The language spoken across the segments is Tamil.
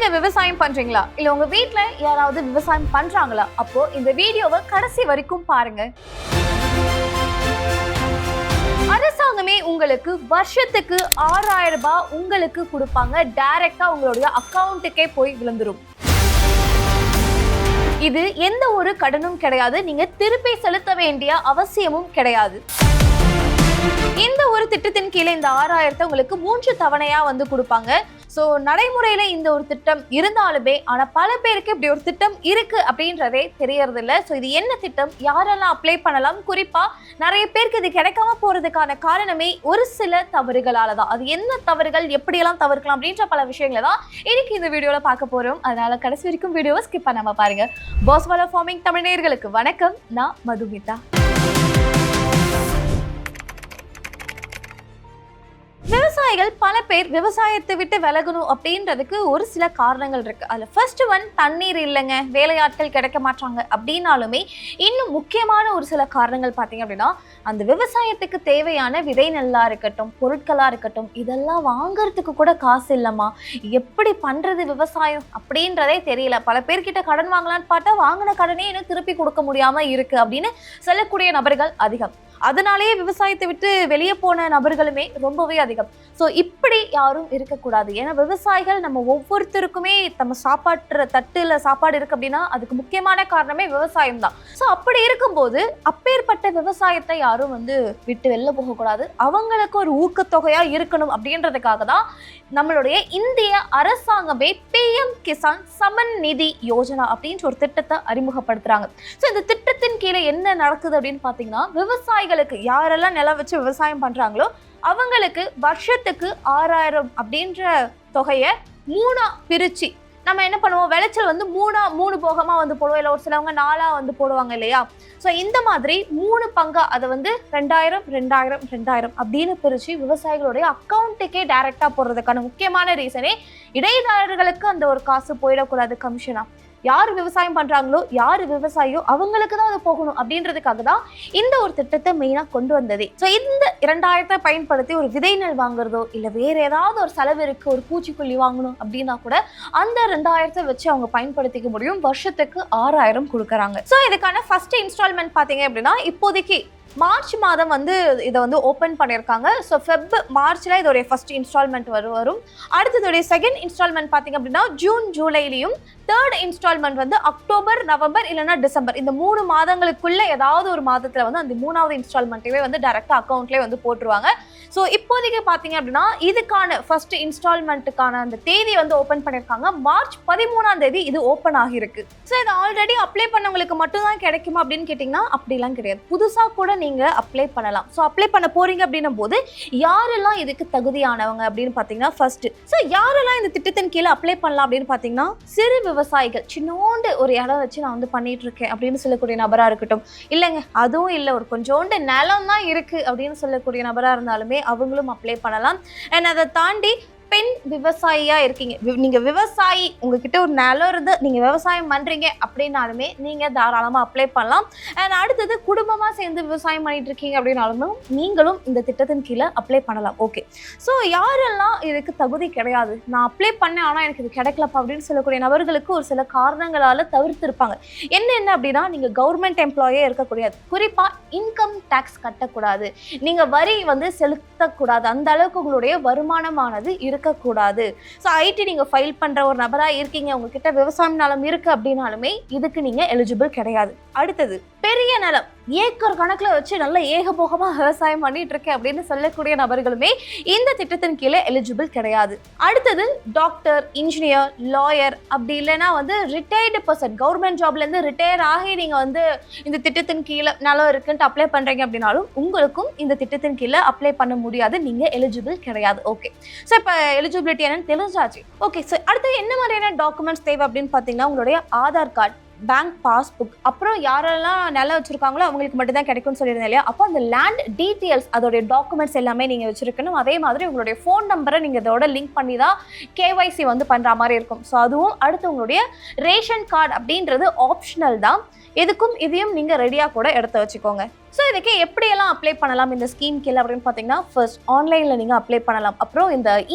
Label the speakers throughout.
Speaker 1: நீங்க விவசாயம் பண்றீங்களா இல்ல உங்க வீட்ல யாராவது விவசாயம் பண்றாங்களா? அப்போ இந்த வீடியோவை கடைசி வரைக்கும் பாருங்க. அரசாங்கமே உங்களுக்கு வருஷத்துக்கு 6000 ரூபாய் உங்களுக்கு கொடுப்பாங்க. டைரக்டா உங்களுடைய அக்கவுண்ட்டுக்கே போய் விழுந்துரும். இது எந்த ஒரு கடனும் கிடையாது. நீங்க திருப்பி செலுத்த வேண்டிய அவசியமும் கிடையாது. இந்த ஒரு திட்டத்தின் கீழே இந்த 6000 உங்களுக்கு 3 தவணையா கொடுப்பாங்க. ஸோ நடைமுறையில இந்த ஒரு திட்டம் இருந்தாலுமே ஆனா பல பேருக்கு இப்படி ஒரு திட்டம் இருக்கு அப்படின்றதே தெரியறது இல்லை. ஸோ இது என்ன திட்டம், யாரெல்லாம் அப்ளை பண்ணலாம், குறிப்பா நிறைய பேருக்கு இது கிடைக்காம போறதுக்கான காரணமே ஒரு சில தவறுகளால தான். அது என்ன தவறுகள், எப்படியெல்லாம் தவிர்க்கலாம் அப்படின்ற பல விஷயங்களை தான் இன்னைக்கு இந்த வீடியோல பார்க்க போறோம். அதனால கடைசி வரைக்கும் வீடியோவை ஸ்கிப் பண்ணாம பாருங்க. பாஸ் வாலா ஃபார்மிங் தமிழ் நேயர்களுக்கு வணக்கம். நான் மதுமிதா. விவசாயிகள் பல பேர் விவசாயத்தை விட்டு விலகணும் அப்படின்றதுக்கு ஒரு சில காரணங்கள் இருக்கு. அதுல ஃபர்ஸ்ட் ஒன், தண்ணீர் இல்லைங்க, வேலையாட்கள் கிடைக்க மாட்டாங்க அப்படின்னாலுமே இன்னும் முக்கியமான ஒரு சில காரணங்கள் பார்த்தீங்க அப்படின்னா, அந்த விவசாயத்துக்கு தேவையான விதை நெல்லா இருக்கட்டும், பொருட்களா இருக்கட்டும், இதெல்லாம் வாங்கறதுக்கு கூட காசு இல்லைம்மா, எப்படி பண்றது விவசாயம் அப்படின்றதே தெரியல, பல பேர்கிட்ட கடன் வாங்கலான்னு பார்த்தா வாங்கின கடனே இன்னும் திருப்பி கொடுக்க முடியாம இருக்கு அப்படின்னு சொல்லக்கூடிய நபர்கள் அதிகம். அதனாலேயே விவசாயத்தை விட்டு வெளியே போன நபர்களுமே ரொம்பவே அதிகம். ஸோ இப்படி யாரும் இருக்கக்கூடாது. ஏன்னா விவசாயிகள் நம்ம ஒவ்வொருத்தருக்குமே நம்ம சாப்பாட்டுற தட்டுல சாப்பாடு இருக்கு அப்படின்னா அதுக்கு முக்கியமான காரணமே விவசாயம் தான். ஸோ அப்படி இருக்கும்போது அப்பேற்பட்ட விவசாயத்தை யாரும் விட்டு வெளில போகக்கூடாது. அவங்களுக்கு ஒரு ஊக்கத்தொகையா இருக்கணும் அப்படின்றதுக்காக தான் நம்மளுடைய இந்திய அரசாங்கமே PM கிசான் சம்மன் நிதி யோஜனா அப்படின்ற ஒரு திட்டத்தை அறிமுகப்படுத்துறாங்க. ஸோ இந்த திட்டத்தின் கீழே என்ன நடக்குது அப்படின்னு பார்த்தீங்கன்னா, விவசாயிகளுக்கு யாரெல்லாம் நிலம் வச்சு விவசாயம் பண்றாங்களோ அவங்களுக்கு வருஷத்துக்கு 6000 அப்படின்ற தொகையை 3 பிரிச்சு நம்ம என்ன பண்ணுவோம், விளைச்சல் மூணு போகமா போடுவோம், இல்லை ஒரு சிலவங்க 4 போடுவாங்க இல்லையா. ஸோ இந்த மாதிரி 3 பங்கா அதை 2000 2000 2000 அப்படின்னு பிரிச்சு விவசாயிகளுடைய அக்கௌண்ட்டுக்கே டைரக்டா போடுறதுக்கான முக்கியமான ரீசனே இடைத்தரகர்களுக்கு அந்த ஒரு காசு போயிடக்கூடாது. கமிஷனா யார் விவசாயம் பண்றாங்களோ, யார் விவசாயியோ அவங்களுக்கு தான் அது போகணும் அப்படின்றதுக்காக தான் இந்த ஒரு திட்டத்தை மெயினா கொண்டு வந்ததே. ஸோ இந்த 2000 பயன்படுத்தி ஒரு விதை நெல் வாங்குறதோ இல்லை வேற ஏதாவது ஒரு செலவு இருக்கு, ஒரு பூச்சிக்கொல்லி வாங்கணும் அப்படின்னா கூட அந்த 2000 வச்சு அவங்க பயன்படுத்திக்க முடியும். வருஷத்துக்கு 6000 கொடுக்குறாங்க. ஸோ இதுக்கான ஃபர்ஸ்ட் இன்ஸ்டால்மெண்ட் பார்த்தீங்க அப்படின்னா இப்போதைக்கு மார்ச் மாதம் இதை ஓப்பன் பண்ணியிருக்காங்க. ஸோ மார்ச்ல இதோடைய ஃபர்ஸ்ட் இன்ஸ்டால்மெண்ட் வரும். அடுத்ததுடைய செகண்ட் இன்ஸ்டால்மெண்ட் பார்த்தீங்க அப்படின்னா ஜூன் ஜூலைலையும், தேர்ட் இன்ஸ்டால்மெண்ட் அக்டோபர் நவம்பர் இல்லைன்னா டிசம்பர், இந்த 3 மாதங்களுக்குள்ள ஏதாவது ஒரு மாதத்துல அந்த 3வது இன்ஸ்டால்மெண்ட்டே டைரக்டா அக்கௌண்ட்லேயே போட்டுருவாங்க. ஸோ இப்போதைக்கு பார்த்தீங்க அப்படின்னா இதுக்கான ஃபர்ஸ்ட் இன்ஸ்டால்மெண்ட்டுக்கான அந்த தேதி ஓப்பன் பண்ணியிருக்காங்க. மார்ச் 13ஆம் தேதி இது ஓப்பன் ஆகியிருக்கு. ஸோ இது ஆல்ரெடி அப்ளை பண்ணவங்களுக்கு மட்டும்தான் கிடைக்குமா அப்படின்னு கேட்டிங்கன்னா அப்படிலாம் கிடையாது. புதுசாக கூட நீங்க அப்ளை பண்ணலாம். ஸோ அப்ளை பண்ண போறீங்க அப்படின்னும் போது யாரெல்லாம் இதுக்கு தகுதியானவங்க அப்படின்னு பார்த்தீங்கன்னா, ஃபர்ஸ்ட் ஸோ யாரெல்லாம் இந்த திட்டத்தின் கீழே அப்ளை பண்ணலாம் அப்படின்னு பார்த்தீங்கன்னா, சிறு விவசாயிகள், சின்னோண்டு ஒரு இடம் வச்சு நான் பண்ணிட்டு இருக்கேன் அப்படின்னு சொல்லக்கூடிய நபராக இருக்கட்டும், இல்லைங்க அதுவும் இல்லை ஒரு கொஞ்சோண்டு நிலம் தான் இருக்கு அப்படின்னு சொல்லக்கூடிய நபராக இருந்தாலுமே அவங்களும் அப்ளை பண்ணலாம். அண்ட் அதை தாண்டி பெண் விவசாயியா இருக்கீங்க, நீங்க விவசாயி, உங்ககிட்ட ஒரு நிலம் இருந்து நீங்க விவசாயம் பண்றீங்க அப்படின்னாலுமே நீங்க தாராளமா அப்ளை பண்ணலாம். அண்ட் அடுத்தது குடும்பமா சேர்ந்து விவசாயம் பண்ணிட்டு இருக்கீங்க அப்படின்னாலும் நீங்களும் இந்த திட்டத்தின் கீழே அப்ளை பண்ணலாம். ஓகே, ஸோ யாரெல்லாம் இதுக்கு தகுதி கிடையாது, நான் அப்ளை பண்ணேன் ஆனா எனக்கு இது கிடைக்கலப்பா அப்படின்னு சொல்லக்கூடிய நபர்களுக்கு ஒரு சில காரணங்களால தவிர்த்து இருப்பாங்க. என்ன அப்படின்னா, நீங்க கவர்மெண்ட் எம்ப்ளாயே இருக்கக்கூடாது, குறிப்பா இன்கம் டேக்ஸ் கட்டக்கூடாது, நீங்க வரி செலுத்தக்கூடாது, அந்த அளவுக்கு உங்களுடைய வருமானமானது இருக்கக்கூடாது. ஸோ ஐடி நீங்க ஃபைல் பண்ற ஒரு நபரா இருக்கீங்க, உங்ககிட்ட விவசாயம் நிலம் இருக்கு அப்படின்னாலுமே இதுக்கு நீங்க எலிஜிபிள் கிடையாது. அடுத்தது பெரிய நிலம், ஏக்கர் கணக்குல வச்சு நல்ல ஏகபோகமா விவசாயம் பண்ணிட்டு இருக்கேன் அப்படின்னு சொல்லக்கூடிய நபர்களுமே இந்த திட்டத்தின் கீழே எலிஜிபிள் கிடையாது. அடுத்தது டாக்டர், இன்ஜினியர், லாயர், அப்படி இல்லைன்னா ரிட்டையர்டு பர்சன், கவர்மெண்ட் ஜாப்ல இருந்து ரிட்டையர் ஆகி நீங்க இந்த திட்டத்தின் கீழே நிலம் இருக்குன்ட்டு அப்ளை பண்றீங்க அப்படின்னாலும் உங்களுக்கும் இந்த திட்டத்தின் கீழே அப்ளை பண்ண முடியாது, நீங்க எலிஜிபிள் கிடையாது. ஓகே, ஸோ இப்போ எலிஜிபிலிட்டி என்னன்னு தெரிஞ்சாச்சு. ஓகே, ஸோ அடுத்து என்ன மாதிரியான டாக்குமெண்ட்ஸ் தேவை அப்படின்னு பார்த்தீங்கன்னா, உங்களுடைய ஆதார் கார்டு, பேங்க் பாஸ்புக், அப்புறம் யாரெல்லாம் நிலம் வச்சிருக்காங்களோ அவங்களுக்கு மட்டும் தான் கிடைக்கும்னு சொல்லியிருந்தேன் இல்லையா. அப்போ அந்த லேண்ட் டீட்டெயில்ஸ், அதோடைய டாக்குமெண்ட்ஸ் எல்லாமே நீங்கள் வச்சிருக்கணும். அதே மாதிரி உங்களுடைய ஃபோன் நம்பரை நீங்கள் இதோட லிங்க் பண்ணி தான் KYC பண்ணுற மாதிரி இருக்கும். ஸோ அதுவும் அடுத்து உங்களுடைய ரேஷன் கார்டு அப்படின்றது ஆப்ஷனல் தான், எதுக்கும் இதையும் நீங்கள் ரெடியாக கூட எடுத்து வச்சுக்கோங்க. ஸோ இதுக்கு எப்படியெல்லாம் அப்ளை பண்ணலாம் இந்த ஸ்கீம் கீழே அப்படின்னு பார்த்தீங்கன்னா, ஃபர்ஸ்ட் ஆன்லைனில் நீங்கள் அப்ளை பண்ணலாம். அப்புறம் இந்த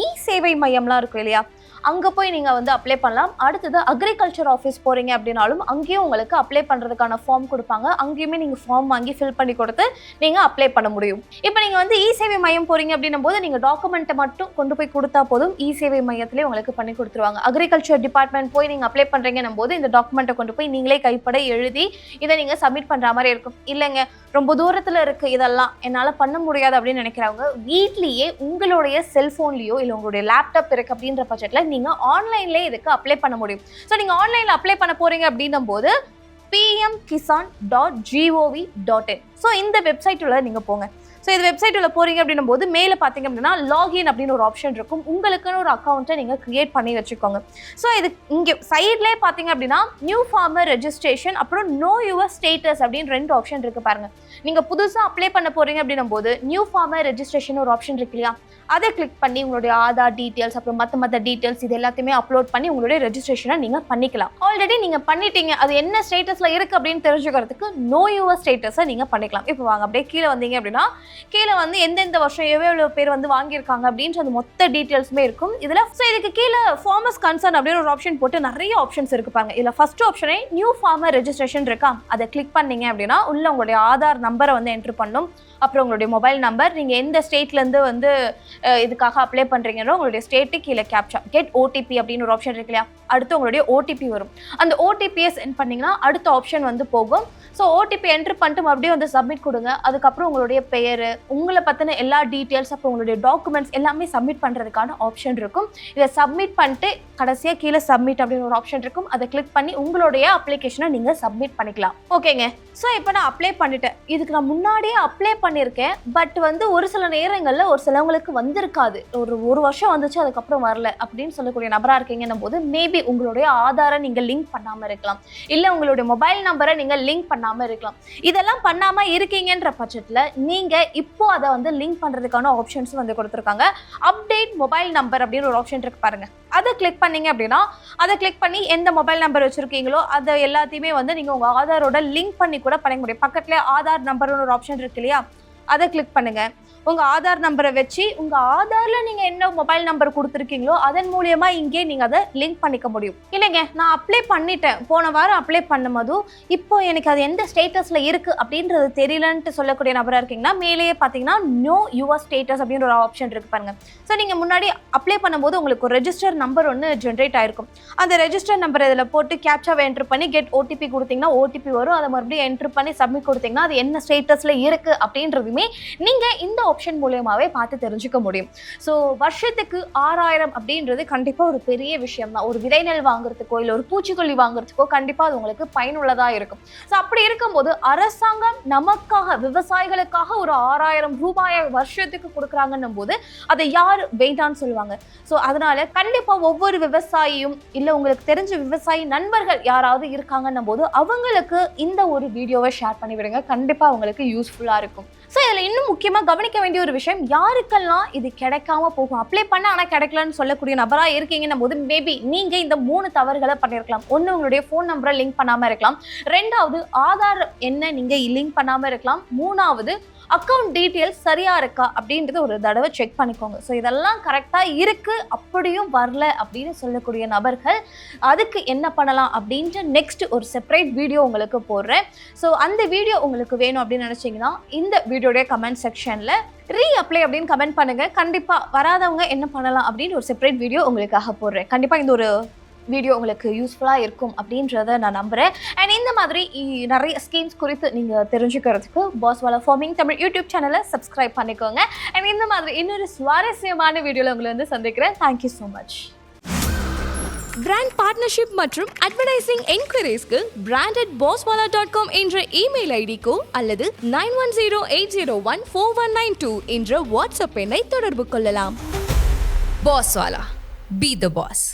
Speaker 1: சேவை மையம்லாம் இருக்கும் இல்லையா, அங்கே போய் நீங்கள் வந்து அப்ளை பண்ணலாம். அடுத்தது அக்ரிகல்ச்சர் ஆஃபீஸ் போகிறீங்க அப்படின்னாலும் அங்கேயும் உங்களுக்கு அப்ளை பண்ணுறதுக்கான ஃபார்ம் கொடுப்பாங்க. அங்கேயுமே நீங்கள் ஃபார்ம் வாங்கி ஃபில் பண்ணி கொடுத்து நீங்கள் அப்ளை பண்ண முடியும். இப்போ நீங்கள் வந்து இ-சேவை மையம் போகிறீங்க அப்படின்னும் போது நீங்கள் டாக்குமெண்ட்டை மட்டும் கொண்டு போய் கொடுத்தா போதும், இ-சேவை மையத்திலே உங்களுக்கு பண்ணி கொடுத்துருவாங்க. அக்ரிகல்ச்சர் டிபார்ட்மெண்ட் போய் நீங்கள் அப்ளை பண்ணுறீங்கன்னும் போது இந்த டாக்குமெண்ட்டை கொண்டு போய் நீங்களே கைப்பட எழுதி இதை நீங்கள் சப்மிட் பண்ணுற மாதிரி இருக்கும். இல்லைங்க ரொம்ப தூரத்தில் இருக்குது, இதெல்லாம் என்னால் பண்ண முடியாது அப்படின்னு நினைக்கிறவங்க வீட்லேயே உங்களுடைய செல்ஃபோன்லேயோ இல்லை உங்களுடைய லேப்டாப் இருக்குது அப்படின்ற பட்சத்தில் நீங்கள் ஆன்லைன்லேயே இதுக்கு அப்ளை பண்ண முடியும். ஸோ நீங்கள் ஆன்லைனில் அப்ளை பண்ண போகிறீங்க அப்படின்னும் போது pmkisan.gov.in ஸோ இந்த வெப்சைட் உள்ள நீங்கள் போங்க. ஸோ இது வெப்சைட் உள்ள போகிறீங்க அப்படின்னும் போது மேலே பார்த்தீங்க அப்படின்னா லாகின் அப்படின்னு ஒரு ஆப்ஷன் இருக்கும். உங்களுக்குன்னு ஒரு அக்கௌண்ட்டை நீங்கள் க்ரியேட் பண்ணி வச்சுக்கோங்க. ஸோ இது இங்கே சைட்லேயே பார்த்தீங்க அப்படின்னா நியூ ஃபார்மர் ரெஜிஸ்ட்ரேஷன் அப்புறம் நோ யுவர் ஸ்டேட்டஸ் அப்படின்னு 2 ஆப்ஷன் இருக்குது பாருங்கள். நீங்கள் புதுசாக அப்ளை பண்ண போகிறீங்க அப்படின்னும் போது நியூ ஃபார்மர் ரெஜிஸ்ட்ரேஷன் ஒரு ஆப்ஷன் இருக்கு இல்லையா, அதை கிளிக் பண்ணி உங்களுடைய ஆதார் டீட்டெயில்ஸ் அப்புறம் மற்ற டீட்டெயில்ஸ் இது எல்லாத்தையுமே அப்லோட் பண்ணி உங்களுடைய ரெஜிஸ்ட்ரேஷனை நீங்கள் பண்ணிக்கலாம். ஆல்ரெடி நீங்கள் பண்ணிட்டீங்க, அது என்ன ஸ்டேட்டஸில் இருக்குது அப்படின்னு தெரிஞ்சுக்கிறதுக்கு நோ யுவர் ஸ்டேட்டஸை நீங்கள் பண்ணிக்கலாம். இப்போ வாங்க அப்படியே கீழே வந்தீங்க அப்படின்னா கீழே வந்து எந்தெந்த வருஷம் எவ்வளோ பேர் வந்து வாங்கியிருக்காங்க அப்படின்ற அந்த மொத்த டீட்டெயில்ஸுமே இருக்கும் இதில். ஸோ இதுக்கு கீழே ஃபார்மர்ஸ் கன்சர்ன் அப்படின்னு ஒரு ஆப்ஷன் போட்டு நிறைய ஆப்ஷன்ஸ் இருக்குப்பாங்க. இதில் ஃபர்ஸ்ட் ஆப்ஷனே நியூ ஃபார்மர் ரெஜிஸ்ட்ரேஷன் இருக்கா, அதை கிளிக் பண்ணீங்க அப்படின்னா உள்ள உங்களுடைய ஆதார் நம்பரை வந்து என்ட்ரு பண்ணும். அப்புறம் உங்களுடைய மொபைல் நம்பர், நீங்கள் எந்த ஸ்டேட்லேருந்து வந்து இதுக்காக அப்ளை பண்ணுறீங்களோ உங்களுடைய ஸ்டேட்டு கீழே கேப்சா கெட் ஓடிபி அப்படின்னு ஒரு ஆப்ஷன் இருக்கு இல்லையா, அடுத்து உங்களுடைய ஓடிபி வரும். அந்த ஓடிபியை சென்ட் பண்ணிங்கன்னா அடுத்த ஆப்ஷன் வந்து போகும். ஸோ ஓடிபி என்ட்ரு பண்ணிட்டு மறுபடியும் வந்து சப்மிட் கொடுங்க. அதுக்கப்புறம் உங்களுடைய பெயர், உங்களை பற்றின எல்லா டீட்டெயில்ஸ் அப்புறம் உங்களுடைய டாக்குமெண்ட்ஸ் எல்லாமே சப்மிட் பண்ணுறதுக்கான ஆப்ஷன் இருக்கும். இதை சப்மிட் பண்ணிட்டு கடைசியாக கீழே சப்மிட் அப்படின்னு ஒரு ஆப்ஷன் இருக்கும். அதை கிளிக் பண்ணி உங்களுடைய அப்ளிகேஷனை நீங்கள் சப்மிட் பண்ணிக்கலாம். ஓகேங்க, ஸோ இப்போ நான் அப்ளை பண்ணிட்டேன். இதுக்கு நான் முன்னாடியே அப்ளை பண்ணியிருக்கேன். பட் வந்து ஒரு சில நேரங்களில் ஒரு சிலவங்களுக்கு வந்திருக்காது, ஒரு வருஷம் வந்துச்சு அதுக்கப்புறம் வரல அப்படின்னு சொல்லக்கூடிய நபராக இருக்கீங்கன்னும் போது மேபி உங்களுடைய ஆதாரை நீங்கள் லிங்க் பண்ணாமல் இருக்கலாம், இல்லை உங்களுடைய மொபைல் நம்பரை நீங்கள் லிங்க் பண்ணாமல் இருக்கலாம். இதெல்லாம் பண்ணாமல் இருக்கீங்கன்ற பட்சத்தில் நீங்கள் இப்போ அதை வந்து லிங்க் பண்ணுறதுக்கான ஆப்ஷன்ஸ் வந்து கொடுத்துருக்காங்க. அப்டேட் மொபைல் நம்பர் அப்படின்னு ஒரு ஆப்ஷன் இருக்கு பாருங்க, அதை கிளிக் பண்ணீங்க அப்படின்னா அதை கிளிக் பண்ணி எந்த மொபைல் நம்பர் வச்சுருக்கீங்களோ அதை எல்லாத்தையுமே வந்து நீங்கள் உங்கள் ஆதாரோட லிங்க் பண்ணி கூட பண்ண முடியும். பக்கத்துலேயே ஆதார் நம்பர்னு ஒரு ஆப்ஷன் இருக்கு இல்லையா, அதை கிளிக் பண்ணுங்கள். உங்கள் ஆதார் நம்பரை வச்சு உங்கள் ஆதாரில் நீங்கள் என்ன மொபைல் நம்பர் கொடுத்துருக்கீங்களோ அதன் மூலயமா இங்கே நீங்கள் அதை லிங்க் பண்ணிக்க முடியும். இல்லைங்க நான் அப்ளை பண்ணிட்டேன், போன வாரம் அப்ளை பண்ணும்போதும் இப்போ எனக்கு அது எந்த ஸ்டேட்டஸில் இருக்குது அப்படின்றது தெரியலன்ட்டு சொல்லக்கூடிய நபராக இருக்கீங்கன்னா மேலேயே பார்த்தீங்கன்னா நோ யுவர் ஸ்டேட்டஸ் அப்படின்னு ஒரு ஆப்ஷன் இருக்குது பாருங்கள். ஸோ நீங்கள் முன்னாடி அப்ளை பண்ணும்போது உங்களுக்கு ஒரு ரெஜிஸ்டர் நம்பர் ஒன்று ஜென்ரேட் ஆகிருக்கும். அந்த ரெஜிஸ்டர் நம்பர் இதில் போட்டு கேப்சாவை என்ட்ரு பண்ணி கெட் ஓடிபி கொடுத்தீங்கன்னா ஓடிபி வரும். அதை மறுபடியும் என்ட்ரு பண்ணி சப்மிட் கொடுத்தீங்கன்னா அது என்ன ஸ்டேட்டஸில் இருக்குது அப்படின்றதுமே நீங்கள் இந்த ஆப்ஷன் மூலமாவே பார்த்து தெரிஞ்சுக்க முடியும். ஸோ வருஷத்துக்கு 6000 அப்படின்றது கண்டிப்பாக ஒரு பெரிய விஷயம் தான். ஒரு விதைநெல் வாங்குறதுக்கோ இல்லை ஒரு பூச்சிக்கொல்லி வாங்குறதுக்கோ கண்டிப்பாக அது உங்களுக்கு பயனுள்ளதாக இருக்கும். ஸோ அப்படி இருக்கும்போது அரசாங்கம் நமக்காக விவசாயிகளுக்காக ஒரு 6000 ரூபாயை வருஷத்துக்கு கொடுக்குறாங்கன்னும் போது அதை யார் வேண்டான்னு சொல்லுவாங்க. ஸோ அதனால கண்டிப்பாக ஒவ்வொரு விவசாயியும் இல்லை உங்களுக்கு தெரிஞ்ச விவசாயி நண்பர்கள் யாராவது இருக்காங்கன்னும் போது அவங்களுக்கு இந்த ஒரு வீடியோவை ஷேர் பண்ணி விடுங்க, கண்டிப்பாக அவங்களுக்கு யூஸ்ஃபுல்லாக இருக்கும். ஸோ இதில் இன்னும் முக்கியமாக கவனிக்க வேண்டிய ஒரு விஷயம், யாருக்கெல்லாம் இது கிடைக்காம போகும், அப்ளை பண்ண ஆனால் கிடைக்கலன்னு சொல்லக்கூடிய நபராக இருக்கீங்கன்னும் போது மேபி நீங்கள் இந்த 3 தவறுகளை பண்ணியிருக்கலாம். ஒன்று உங்களுடைய ஃபோன் நம்பரை லிங்க் பண்ணாமல் இருக்கலாம், 2வது ஆதார் என்ன நீங்கள் லிங்க் பண்ணாமல் இருக்கலாம், 3வது அக்கௌண்ட் டீட்டெயில்ஸ் சரியாக இருக்கா அப்படின்றது ஒரு தடவை செக் பண்ணிக்கோங்க. ஸோ இதெல்லாம் கரெக்டாக இருக்குது அப்படியும் வரல அப்படின்னு சொல்லக்கூடிய நபர்கள் அதுக்கு என்ன பண்ணலாம் அப்படின்ட்டு நெக்ஸ்ட் ஒரு செப்பரேட் வீடியோ உங்களுக்கு போடுறேன். ஸோ அந்த வீடியோ உங்களுக்கு வேணும் அப்படின்னு நினச்சிங்கன்னா இந்த வீடியோடைய கமெண்ட் செக்ஷனில் அப்ளை அப்படின்னு கமெண்ட் பண்ணுங்கள். கண்டிப்பாக வராதவங்க என்ன பண்ணலாம் அப்படின்னு ஒரு செப்பரேட் வீடியோ உங்களுக்காக போடுறேன். கண்டிப்பாக இந்த ஒரு வீடியோ உங்களுக்கு யூஸ்ஃபுல்லாக இருக்கும் அப்படின்றத நான் நம்புகிறேன். அண்ட் இந்த மாதிரி நிறைய ஸ்கீம்ஸ் குறித்து நீங்கள் தெரிஞ்சுக்கிறதுக்கு பாஸ்வாலா ஃபார்மிங் தமிழ் யூடியூப் சேனலை சப்ஸ்கிரைப் பண்ணிக்கோங்க. அண்ட் இந்த மாதிரி இன்னொரு சுவாரஸ்யமான வீடியோவில் உங்களை வந்து சந்திக்கிறேன். Thank you so much.
Speaker 2: Brand partnership மற்றும் அட்வர்டைசிங் என்கொயரிஸ்க்கு brand@boswala.com என்ற இமெயில் ஐடிக்கோ அல்லது 9108014192 என்ற வாட்ஸ்அப் எண்ணை தொடர்பு கொள்ளலாம். பாஸ்வாலா, பி த பாஸ்.